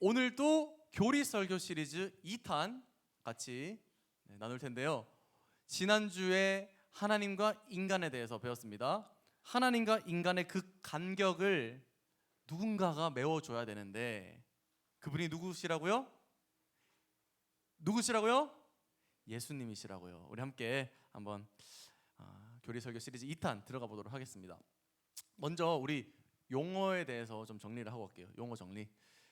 오늘도 교리 설교 시리즈 2탄 같이 나눌 텐데요. 지난주에 하나님과 인간에 대해서 배웠습니다. 하나님과 인간의 그 간격을 누군가가 메워줘야 되는데 그분이 누구시라고요? 누구시라고요? 예수님이시라고요. 우리 함께 한번 교리 설교 시리즈 2탄 들어가 보도록 하겠습니다. 먼저 우리 용어에 대해서 좀 정리를 하고 갈게요. 용어 정리.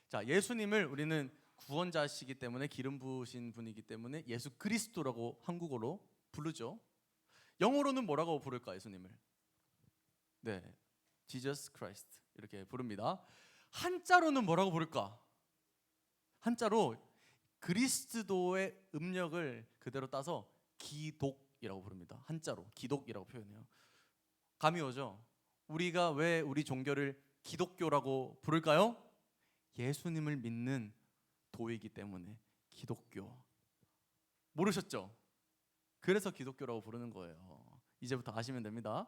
자, 예수님을 우리는 구원자시기 때문에 기름 부으신 분이기 때문에 예수 그리스도라고 한국어로 부르죠. 영어로는 뭐라고 부를까 예수님을? 네, Jesus Christ 이렇게 부릅니다. 한자로는 뭐라고 부를까? 한자로 그리스도의 음력을 그대로 따서 기독이라고 부릅니다. 한자로 기독이라고 표현해요. 감이 오죠? 우리가 왜 우리 종교를 기독교라고 부를까요? 예수님을 믿는 도이기 때문에 기독교. 모르셨죠? 그래서 기독교라고 부르는 거예요. 이제부터 아시면 됩니다.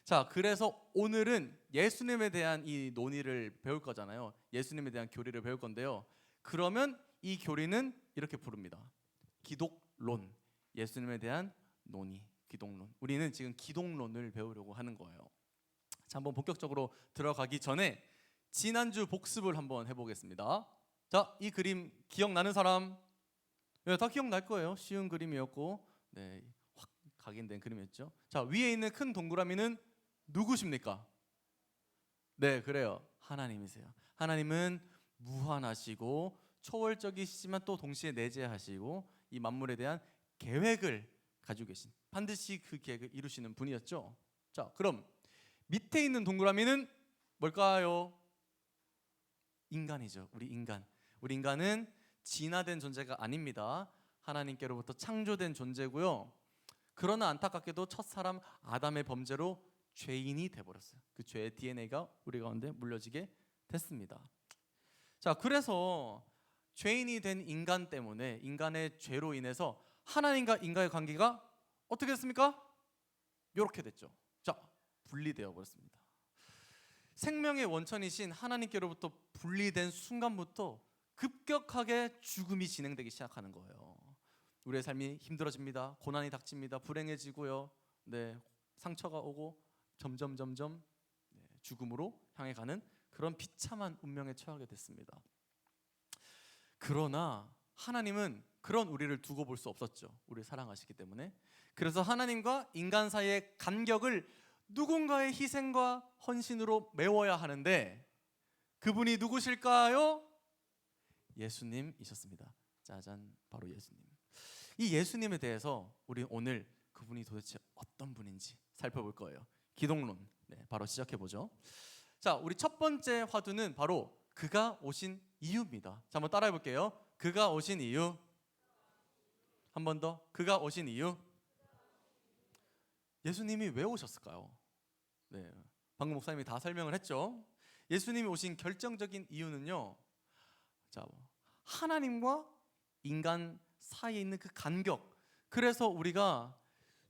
자, 그래서 오늘은 예수님에 대한 이 논의를 배울 거잖아요. 예수님에 대한 교리를 배울 건데요. 그러면 이 교리는 이렇게 부릅니다. 기독론. 예수님에 대한 논의, 기독론. 우리는 지금 기독론을 배우려고 하는 거예요. 자, 한번 본격적으로 들어가기 전에 지난주 복습을 한번 해보겠습니다. 자, 이 그림 기억나는 사람? 네, 다 기억날 거예요. 쉬운 그림이었고, 네, 확 각인된 그림이었죠. 자, 위에 있는 큰 동그라미는 누구십니까? 네, 그래요. 하나님이세요. 하나님은 무한하시고 초월적이시지만 또 동시에 내재하시고 이 만물에 대한 계획을 가지고 계신, 반드시 그 계획을 이루시는 분이었죠. 자, 그럼 밑에 있는 동그라미는 뭘까요? 인간이죠. 우리 인간. 우리 인간은 진화된 존재가 아닙니다. 하나님께로부터 창조된 존재고요. 그러나 안타깝게도 첫사람 아담의 범죄로 죄인이 돼버렸어요. 그 죄의 DNA가 우리 가운데 물려지게 됐습니다. 자, 그래서 죄인이 된 인간 때문에, 인간의 죄로 인해서 하나님과 인간의 관계가 어떻게 됐습니까? 이렇게 됐죠. 자, 분리되어 버렸습니다. 생명의 원천이신 하나님께로부터 분리된 순간부터 급격하게 죽음이 진행되기 시작하는 거예요. 우리의 삶이 힘들어집니다. 고난이 닥칩니다. 불행해지고요. 네, 상처가 오고 점점 죽음으로 향해 가는 그런 비참한 운명에 처하게 됐습니다. 그러나 하나님은 그런 우리를 두고 볼 수 없었죠. 우리를 사랑하시기 때문에. 그래서 하나님과 인간 사이의 간격을 누군가의 희생과 헌신으로 메워야 하는데 그분이 누구실까요? 예수님이셨습니다. 짜잔, 바로 예수님. 이 예수님에 대해서 우리 오늘 그분이 도대체 어떤 분인지 살펴볼 거예요. 기독론, 네, 바로 시작해 보죠. 자, 우리 첫 번째 화두는 바로 그가 오신 이유입니다. 자, 한번 따라해 볼게요. 그가 오신 이유. 한 번 더. 그가 오신 이유. 예수님이 왜 오셨을까요? 네, 방금 목사님이 다 설명을 했죠. 예수님이 오신 결정적인 이유는요. 자, 하나님과 인간 사이에 있는 그 간격. 그래서 우리가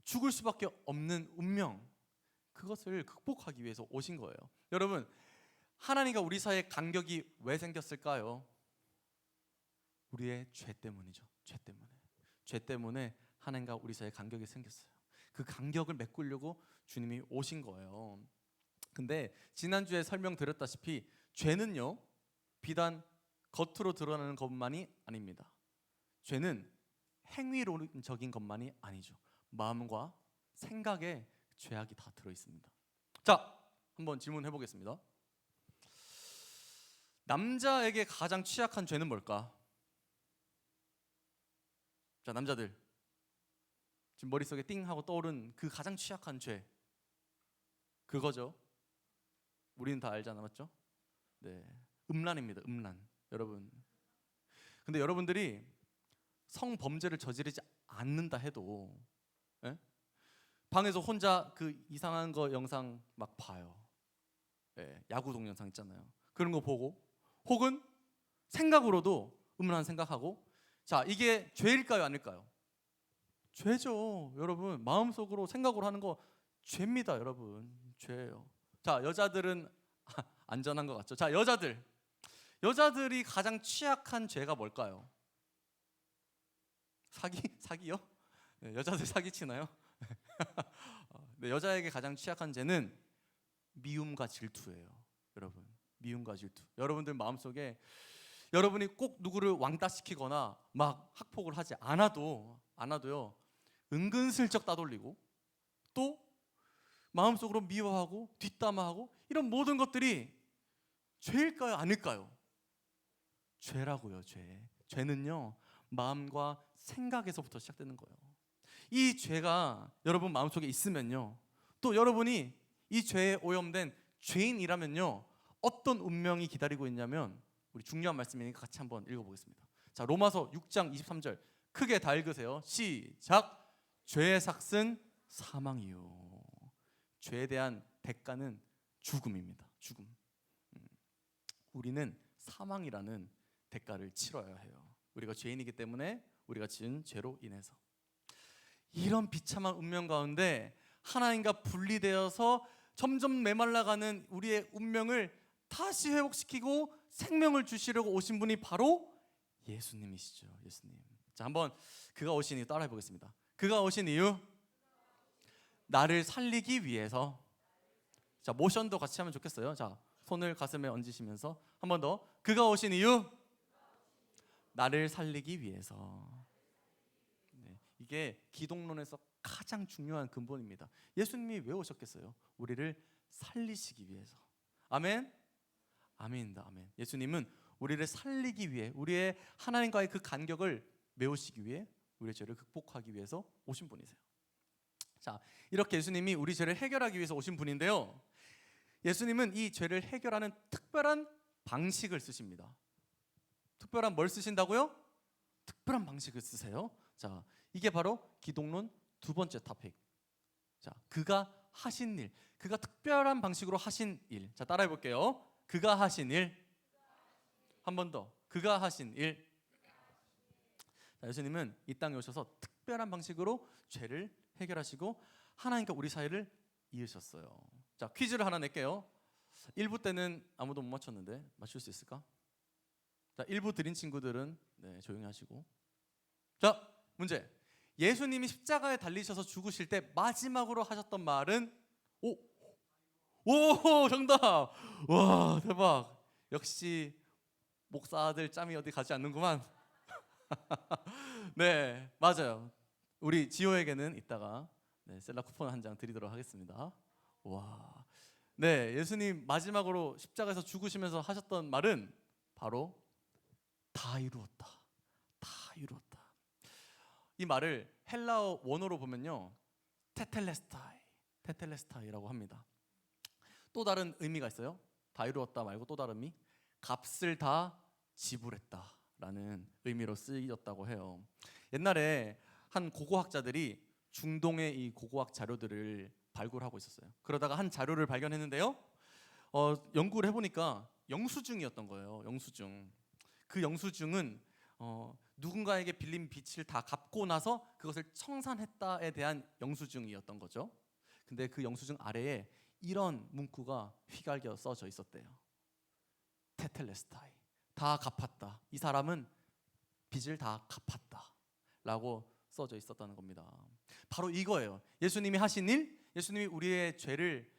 죽을 수밖에 없는 운명. 그것을 극복하기 위해서 오신 거예요. 여러분, 하나님과 우리 사이의 간격이 왜 생겼을까요? 우리의 죄 때문이죠. 죄 때문에 하나님과 우리 사이의 간격이 생겼어요. 그 간격을 메꾸려고 주님이 오신 거예요. 근데 지난주에 설명드렸다시피 죄는요, 비단 겉으로 드러나는 것만이 아닙니다. 죄는 행위론적인 것만이 아니죠. 마음과 생각에 죄악이 다 들어있습니다. 자, 한번 질문해 보겠습니다. 남자에게 가장 취약한 죄는 뭘까? 자, 남자들 지금 머릿속에 띵 하고 떠오른 그 가장 취약한 죄, 그거죠. 우리는 다 알잖아, 맞죠? 네, 음란입니다. 음란. 여러분, 근데 여러분들이 성범죄를 저지르지 않는다 해도 방에서 혼자 그 이상한 거 영상 막 봐요. 야구 동영상 있잖아요. 그런 거 보고, 혹은 생각으로도 음란한 생각하고. 자, 이게 죄일까요, 아닐까요? 죄죠, 여러분. 마음속으로 생각으로 하는 거 죄입니다, 여러분. 죄예요. 자, 여자들은 안전한 것 같죠? 자, 여자들이 가장 취약한 죄가 뭘까요? 사기요? 네, 여자들 사기치나요? 네, 여자에게 가장 취약한 죄는 미움과 질투예요. 여러분, 미움과 질투. 여러분들 마음속에 여러분이 꼭 누구를 왕따시키거나 막 학폭을 하지 않아도요, 은근슬쩍 따돌리고 또 마음속으로 미워하고 뒷담화하고 이런 모든 것들이 죄일까요? 아닐까요? 죄라고요. 죄는요, 마음과 생각에서부터 시작되는 거예요. 이 죄가 여러분 마음속에 있으면요, 또 여러분이 이 죄에 오염된 죄인이라면요, 어떤 운명이 기다리고 있냐면, 우리 중요한 말씀이니까 같이 한번 읽어보겠습니다. 자, 로마서 6장 23절 크게 다 읽으세요. 시작. 죄의 삭은 사망이요. 죄에 대한 대가는 죽음입니다. 죽음. 우리는 사망이라는 대가를 치러야 해요. 우리가 죄인이기 때문에, 우리가 지은 죄로 인해서. 이런 비참한 운명 가운데 하나님과 분리되어서 점점 메말라가는 우리의 운명을 다시 회복시키고 생명을 주시려고 오신 분이 바로 예수님이시죠. 예수님. 자, 한번 그가 오신 이유 따라해 보겠습니다. 그가 오신 이유, 나를 살리기 위해서. 자, 모션도 같이 하면 좋겠어요. 자, 손을 가슴에 얹으시면서 한 번 더. 그가 오신 이유, 나를 살리기 위해서. 네, 이게 기독론에서 가장 중요한 근본입니다. 예수님이 왜 오셨겠어요? 우리를 살리시기 위해서. 아멘. 아멘입니다. 아멘. 예수님은 우리를 살리기 위해, 우리의 하나님과의 그 간격을 메우시기 위해, 우리의 죄를 극복하기 위해서 오신 분이세요. 자, 이렇게 예수님이 우리 죄를 해결하기 위해서 오신 분인데요, 예수님은 이 죄를 해결하는 특별한 방식을 쓰십니다. 특별한 뭘 쓰신다고요? 특별한 방식을 쓰세요. 자, 이게 바로 기독론 두 번째 토픽. 자, 그가 하신 일, 그가 특별한 방식으로 하신 일. 자, 따라해 볼게요. 그가 하신 일. 한 번 더. 그가 하신 일. 자, 예수님은 이 땅에 오셔서 특별한 방식으로 죄를 해결하시고 하나님과 우리 사이를 이으셨어요. 자, 퀴즈를 하나 낼게요. 1부 때는 아무도 못 맞췄는데 맞출 수 있을까? 자, 1부 드린 친구들은 네, 조용히 하시고. 자, 문제. 예수님이 십자가에 달리셔서 죽으실 때 마지막으로 하셨던 말은? 오, 정답. 와, 대박. 역시 목사 아들 짬이 어디 가지 않는구만. 네, 맞아요. 우리 지호에게는 이따가 네, 셀라 쿠폰 한 장 드리도록 하겠습니다. 와, 네, 예수님 마지막으로 십자가에서 죽으시면서 하셨던 말은 바로 다 이루었다. 다 이루었다. 이 말을 헬라어 원어로 보면요, 테텔레스타이라고 합니다. 또 다른 의미가 있어요. 다 이루었다 말고 또 다른 의미, 값을 다 지불했다라는 의미로 쓰였다고 해요. 옛날에 한 고고학자들이 중동의 이 고고학 자료들을 발굴하고 있었어요. 그러다가 한 자료를 발견했는데요, 연구를 해보니까 영수증이었던 거예요. 영수증. 그 영수증은 누군가에게 빌린 빚을 다 갚고 나서 그것을 청산했다에 대한 영수증이었던 거죠. 근데 그 영수증 아래에 이런 문구가 휘갈겨 써져 있었대요. 테텔레스타이, 다 갚았다. 이 사람은 빚을 다 갚았다 라고 써져 있었다는 겁니다. 바로 이거예요. 예수님이 하신 일, 예수님이 우리의 죄를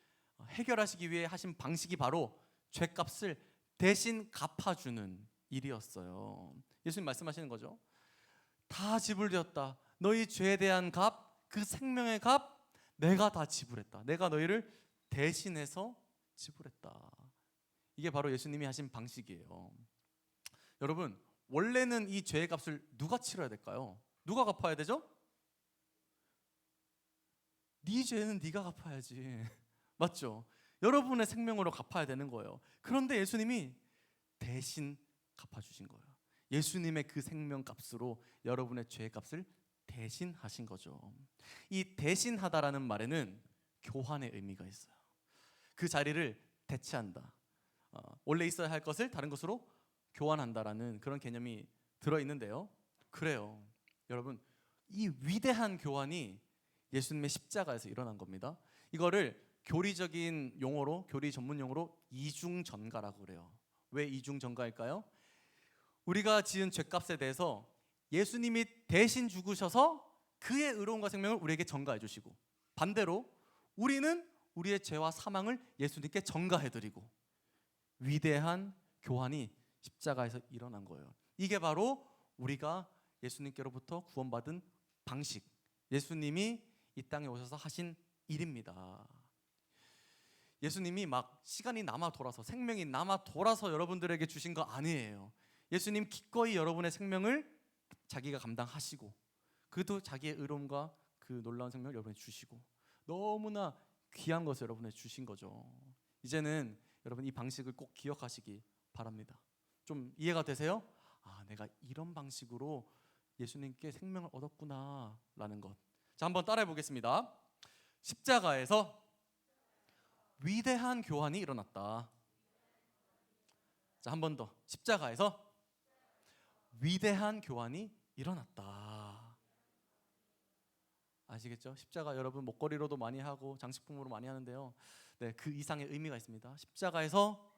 해결하시기 위해 하신 방식이 바로 죄값을 대신 갚아주는 일이었어요. 예수님 말씀하시는 거죠. 다 지불되었다. 너희 죄에 대한 값, 그 생명의 값 내가 다 지불했다. 내가 너희를 대신해서 지불했다. 이게 바로 예수님이 하신 방식이에요. 여러분, 원래는 이 죄의 값을 누가 치러야 될까요? 누가 갚아야 되죠? 네 죄는 네가 갚아야지. 맞죠? 여러분의 생명으로 갚아야 되는 거예요. 그런데 예수님이 대신 갚아주신 거예요. 예수님의 그 생명값으로 여러분의 죄의 값을 대신하신 거죠. 이 대신하다라는 말에는 교환의 의미가 있어요. 그 자리를 대체한다. 원래 있어야 할 것을 다른 것으로 교환한다라는 그런 개념이 들어있는데요. 그래요. 여러분, 이 위대한 교환이 예수님의 십자가에서 일어난 겁니다. 이거를 교리적인 용어로, 교리 전문 용어로 이중전가라고 그래요. 왜 이중 전가일까요? 우리가 지은 죄값에 대해서 예수님이 대신 죽으셔서 그의 의로움과 생명을 우리에게 전가해 주시고, 반대로 우리는 우리의 죄와 사망을 예수님께 전가해 드리고, 위대한 교환이 십자가에서 일어난 거예요. 이게 바로 우리가 예수님께로부터 구원받은 방식, 예수님이 이 땅에 오셔서 하신 일입니다. 예수님이 막 시간이 남아 돌아서, 생명이 남아 돌아서 여러분들에게 주신 거 아니에요. 예수님 기꺼이 여러분의 생명을 자기가 감당하시고, 그도 자기의 의로움과 그 놀라운 생명을 여러분에게 주시고, 너무나 귀한 것을 여러분에게 주신 거죠. 이제는 여러분 이 방식을 꼭 기억하시기 바랍니다. 좀 이해가 되세요? 아, 내가 이런 방식으로 예수님께 생명을 얻었구나 라는 것. 자, 한번 따라해 보겠습니다. 십자가에서 위대한 교환이 일어났다. 자, 한 번 더. 십자가에서 위대한 교환이 일어났다. 아시겠죠? 십자가 여러분 목걸이로도 많이 하고 장식품으로 많이 하는데요, 네, 그 이상의 의미가 있습니다. 십자가에서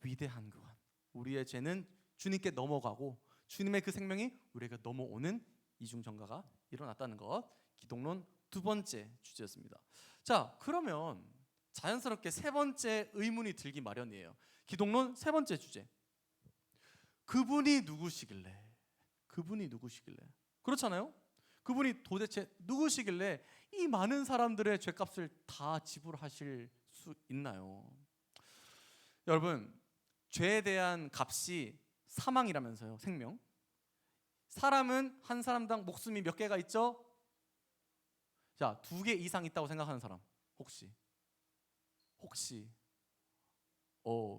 위대한 교환, 우리의 죄는 주님께 넘어가고 주님의 그 생명이 우리에게 넘어오는 이중전가가 일어났다는 것, 기독론 두 번째 주제였습니다. 자, 그러면 자연스럽게 세 번째 의문이 들기 마련이에요. 기독론 세 번째 주제, 그분이 누구시길래? 그분이 누구시길래? 그렇잖아요? 그분이 도대체 누구시길래 이 많은 사람들의 죄값을 다 지불하실 수 있나요? 여러분, 죄에 대한 값이 사망이라면서요, 생명. 사람은 한 사람당 목숨이 몇 개가 있죠? 자, 2개 이상 있다고 생각하는 사람 혹시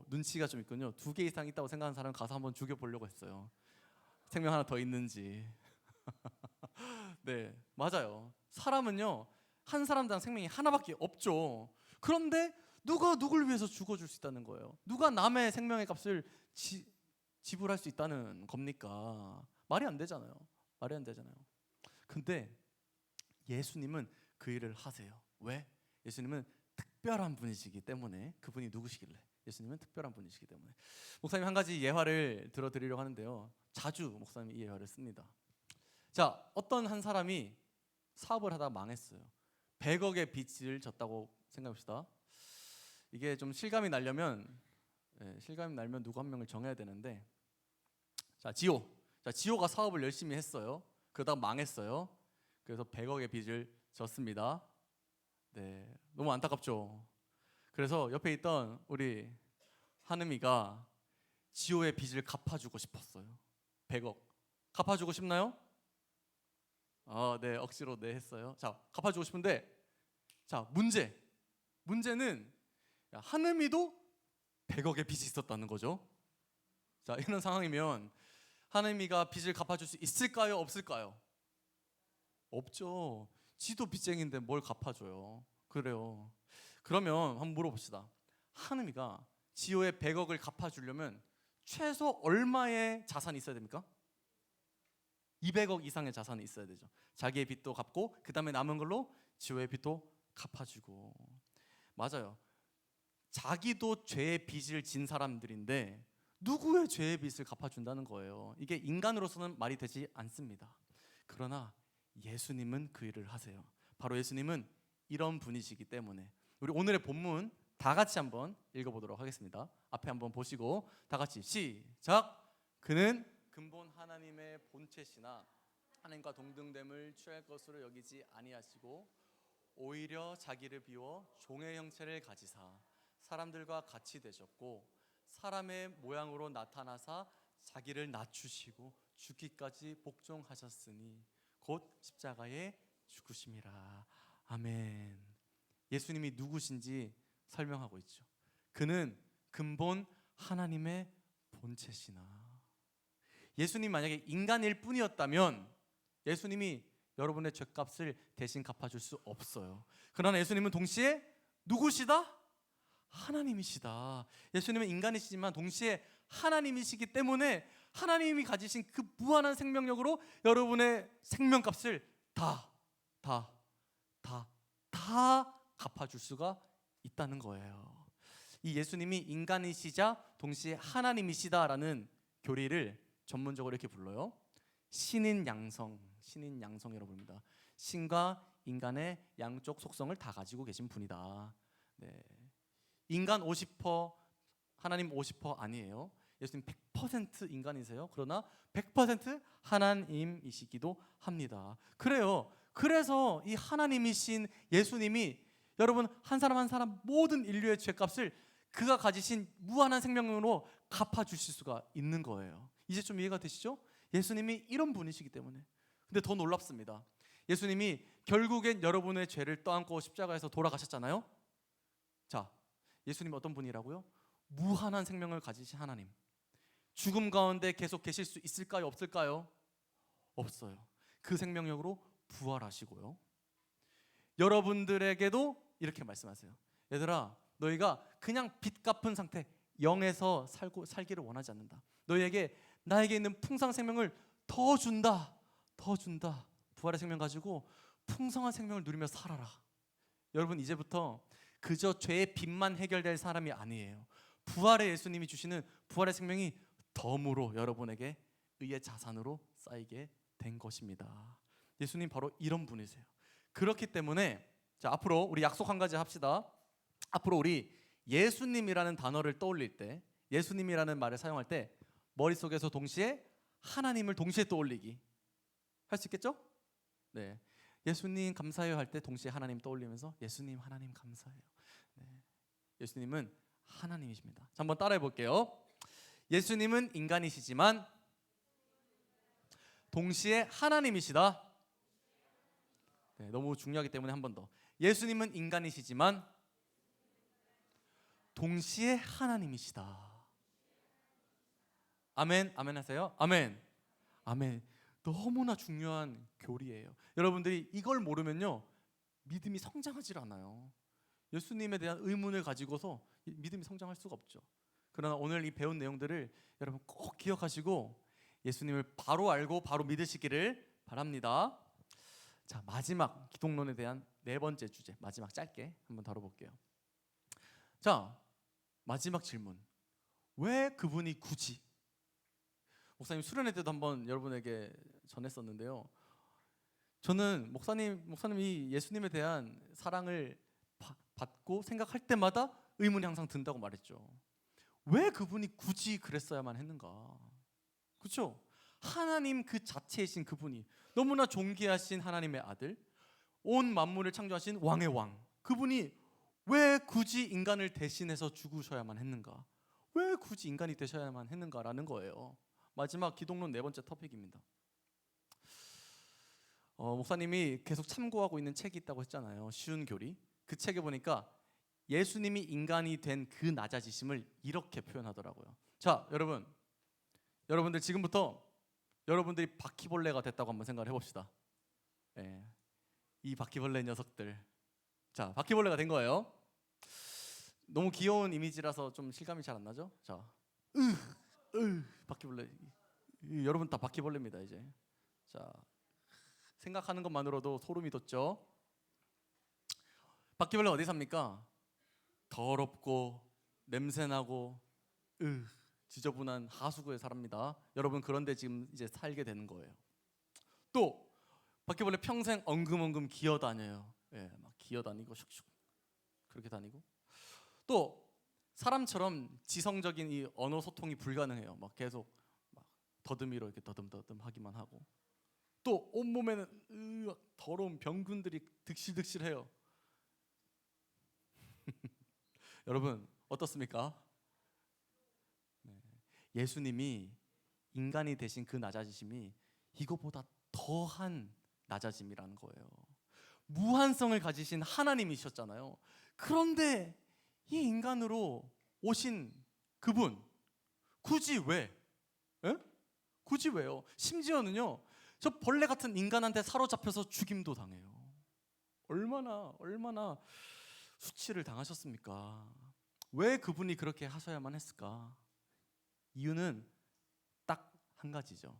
눈치가 좀 있군요. 2개 이상 있다고 생각하는 사람 가서 한번 죽여보려고 했어요. 생명 하나 더 있는지. 네, 맞아요. 사람은요, 한 사람당 생명이 하나밖에 없죠. 그런데 누가 누굴 위해서 죽어줄 수 있다는 거예요? 누가 남의 생명의 값을 지불할 수 있다는 겁니까? 말이 안 되잖아요. 말이 안 되잖아요. 근데 예수님은 그 일을 하세요. 왜? 예수님은 특별한 분이시기 때문에. 그분이 누구시길래? 예수님은 특별한 분이시기 때문에. 목사님 한 가지 예화를 들어드리려고 하는데요, 자주 목사님이 이 예화를 씁니다. 자, 어떤 한 사람이 사업을 하다가 망했어요. 100억의 빚을 졌다고 생각합시다. 이게 좀 실감이 나려면 누구 한 명을 정해야 되는데, 자, 지호가 사업을 열심히 했어요. 그러다가 망했어요. 그래서 100억의 빚을 졌습니다. 네, 너무 안타깝죠. 그래서 옆에 있던 우리 한음이가 지호의 빚을 갚아주고 싶었어요. 100억 갚아주고 싶나요? 네, 억지로 네 했어요. 자, 갚아주고 싶은데, 자, 문제는 한음이도 100억의 빚이 있었다는 거죠. 자, 이런 상황이면 한음이가 빚을 갚아줄 수 있을까요? 없을까요? 없죠. 지도 빚쟁인데 뭘 갚아줘요. 그래요. 그러면 한번 물어봅시다. 한음이가 지호의 100억을 갚아주려면 최소 얼마의 자산이 있어야 됩니까? 200억 이상의 자산이 있어야 되죠. 자기의 빚도 갚고 그 다음에 남은 걸로 지호의 빚도 갚아주고. 맞아요. 자기도 죄의 빚을 진 사람들인데 누구의 죄의 빚을 갚아준다는 거예요. 이게 인간으로서는 말이 되지 않습니다. 그러나 예수님은 그 일을 하세요. 바로 예수님은 이런 분이시기 때문에. 우리 오늘의 본문 다 같이 한번 읽어보도록 하겠습니다. 앞에 한번 보시고 다 같이 시작. 그는 근본 하나님의 본체시나 하나님과 동등됨을 취할 것으로 여기지 아니하시고 오히려 자기를 비워 종의 형체를 가지사 사람들과 같이 되셨고 사람의 모양으로 나타나사 자기를 낮추시고 죽기까지 복종하셨으니 곧 십자가에 죽으심이라. 아멘. 예수님이 누구신지 설명하고 있죠. 그는 근본 하나님의 본체시나. 예수님 만약에 인간일 뿐이었다면 예수님이 여러분의 죄값을 대신 갚아줄 수 없어요. 그러나 예수님은 동시에 누구시다? 하나님이시다. 예수님은 인간이시지만 동시에 하나님이시기 때문에 하나님이 가지신 그 무한한 생명력으로 여러분의 생명값을 다 갚아줄 수가 있다는 거예요. 이 예수님이 인간이시자 동시에 하나님이시다라는 교리를 전문적으로 이렇게 불러요. 신인 양성이라고 부릅니다. 신과 인간의 양쪽 속성을 다 가지고 계신 분이다. 네. 인간 50%, 하나님 50% 아니에요. 예수님 100% 인간이세요. 그러나 100% 하나님이시기도 합니다. 그래서 이 하나님이신 예수님이 여러분 한 사람 한 사람 모든 인류의 죄값을 그가 가지신 무한한 생명으로 갚아주실 수가 있는 거예요. 이제 좀 이해가 되시죠? 예수님이 이런 분이시기 때문에. 근데 더 놀랍습니다. 예수님이 결국엔 여러분의 죄를 떠안고 십자가에서 돌아가셨잖아요. 자, 예수님이 어떤 분이라고요? 무한한 생명을 가지신 하나님. 죽음 가운데 계속 계실 수 있을까요? 없을까요? 없어요. 그 생명력으로 부활하시고요. 여러분들에게도 이렇게 말씀하세요. 얘들아, 너희가 그냥 빚 갚은 상태, 영에서 살기를 원하지 않는다. 너희에게 나에게 있는 풍성한 생명을 더 준다. 부활의 생명 가지고 풍성한 생명을 누리며 살아라. 여러분, 이제부터 그저 죄의 빚만 해결될 사람이 아니에요. 부활의 예수님이 주시는 부활의 생명이 덤으로 여러분에게 의의 자산으로 쌓이게 된 것입니다. 예수님 바로 이런 분이세요. 그렇기 때문에 자, 앞으로 우리 약속 한 가지 합시다. 앞으로 우리 예수님이라는 단어를 떠올릴 때, 예수님이라는 말을 사용할 때 머릿속에서 동시에 하나님을 동시에 떠올리기 할 수 있겠죠? 네. 예수님 감사해요 할 때 동시에 하나님 떠올리면서 예수님 하나님 감사해요. 네. 예수님은 하나님이십니다. 자, 한번 따라해 볼게요. 예수님은 인간이시지만 동시에 하나님이시다. 네, 너무 중요하기 때문에 한 번 더. 예수님은 인간이시지만 동시에 하나님이시다. 아멘, 아멘 하세요. 아멘, 아멘. 너무나 중요한 교리예요. 여러분들이 이걸 모르면요, 믿음이 성장하지 않아요. 예수님에 대한 의문을 가지고서 믿음이 성장할 수가 없죠. 그러나 오늘 이 배운 내용들을 여러분 꼭 기억하시고 예수님을 바로 알고 바로 믿으시기를 바랍니다. 자, 마지막 기독론에 대한 네 번째 주제, 마지막 짧게 한번 다뤄볼게요. 자, 마지막 질문. 왜 그분이 굳이? 목사님 수련회 때도 한번 여러분에게 전했었는데요. 저는 목사님이 예수님에 대한 사랑을 받고 생각할 때마다 의문이 항상 든다고 말했죠. 왜 그분이 굳이 그랬어야만 했는가? 그렇죠? 하나님 그 자체이신 그분이, 너무나 존귀하신 하나님의 아들, 온 만물을 창조하신 왕의 왕, 그분이 왜 굳이 인간을 대신해서 죽으셔야만 했는가? 왜 굳이 인간이 되셔야만 했는가라는 거예요. 마지막 기독론 네 번째 토픽입니다. 목사님이 계속 참고하고 있는 책이 있다고 했잖아요. 쉬운 교리. 그 책에 보니까 예수님이 인간이 된 그 낮아지심을 이렇게 표현하더라고요. 자, 여러분들 지금부터 여러분들이 바퀴벌레가 됐다고 한번 생각을 해봅시다. 네, 이 바퀴벌레 녀석들. 자, 바퀴벌레가 된 거예요. 너무 귀여운 이미지라서 좀 실감이 잘 안 나죠? 자, 바퀴벌레. 여러분 다 바퀴벌레입니다 이제. 자, 생각하는 것만으로도 소름이 돋죠. 바퀴벌레 어디 삽니까? 더럽고 냄새나고 지저분한 하수구에 삽니다. 여러분 그런데 지금 이제 살게 되는 거예요. 또 바퀴벌레 평생 엉금엉금 기어다녀요. 예, 막 기어다니고 슉슉 그렇게 다니고. 또 사람처럼 지성적인 이 언어 소통이 불가능해요. 막 계속 막 더듬이로 이렇게 더듬더듬 하기만 하고. 또 온몸에는 더러운 병균들이 득실득실해요. 여러분 어떻습니까? 네. 예수님이 인간이 되신 그 낮아지심이 이거보다 더한 낮아짐이라는 거예요. 무한성을 가지신 하나님이셨잖아요. 그런데 이 인간으로 오신 그분 굳이 왜? 에? 굳이 왜요? 심지어는요, 저 벌레 같은 인간한테 사로잡혀서 죽임도 당해요. 얼마나 수치를 당하셨습니까? 왜 그분이 그렇게 하셔야만 했을까? 이유는 딱 한 가지죠.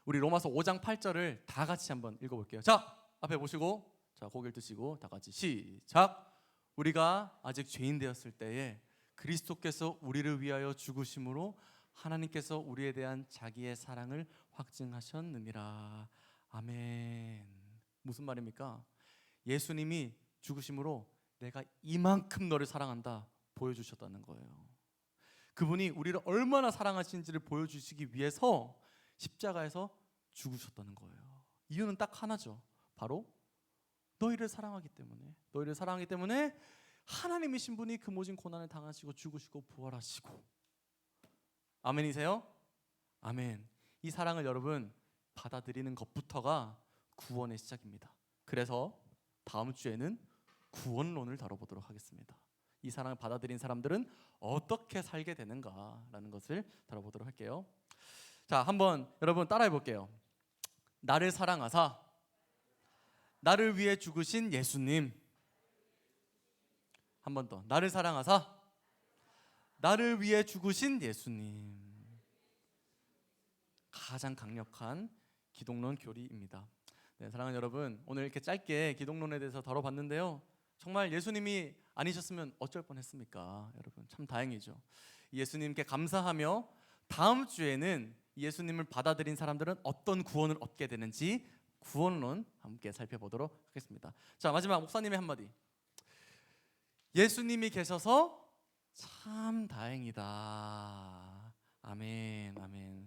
우리 로마서 5장 8절을 다 같이 한번 읽어볼게요. 자, 앞에 보시고, 자, 고개를 드시고 다 같이 시작. 우리가 아직 죄인 되었을 때에 그리스도께서 우리를 위하여 죽으심으로 하나님께서 우리에 대한 자기의 사랑을 확증하셨느니라. 아멘. 무슨 말입니까? 예수님이 죽으심으로 내가 이만큼 너를 사랑한다 보여주셨다는 거예요. 그분이 우리를 얼마나 사랑하시는지를 보여주시기 위해서 십자가에서 죽으셨다는 거예요. 이유는 딱 하나죠. 바로 너희를 사랑하기 때문에, 너희를 사랑하기 때문에 하나님이신 분이 그 모진 고난을 당하시고 죽으시고 부활하시고. 아멘이세요? 아멘. 이 사랑을 여러분 받아들이는 것부터가 구원의 시작입니다. 그래서 다음 주에는 구원론을 다뤄보도록 하겠습니다. 이 사랑을 받아들인 사람들은 어떻게 살게 되는가라는 것을 다뤄보도록 할게요. 자, 한번 여러분 따라해 볼게요. 나를 사랑하사 나를 위해 죽으신 예수님. 한 번 더. 나를 사랑하사 나를 위해 죽으신 예수님. 가장 강력한 기독론 교리입니다. 네, 사랑하는 여러분, 오늘 이렇게 짧게 기독론에 대해서 다뤄봤는데요. 정말 예수님이 아니셨으면 어쩔 뻔했습니까? 여러분 참 다행이죠. 예수님께 감사하며 다음 주에는 예수님을 받아들인 사람들은 어떤 구원을 얻게 되는지 구원론 함께 살펴보도록 하겠습니다. 자, 마지막 목사님의 한마디. 예수님이 계셔서 참 다행이다. 아멘, 아멘.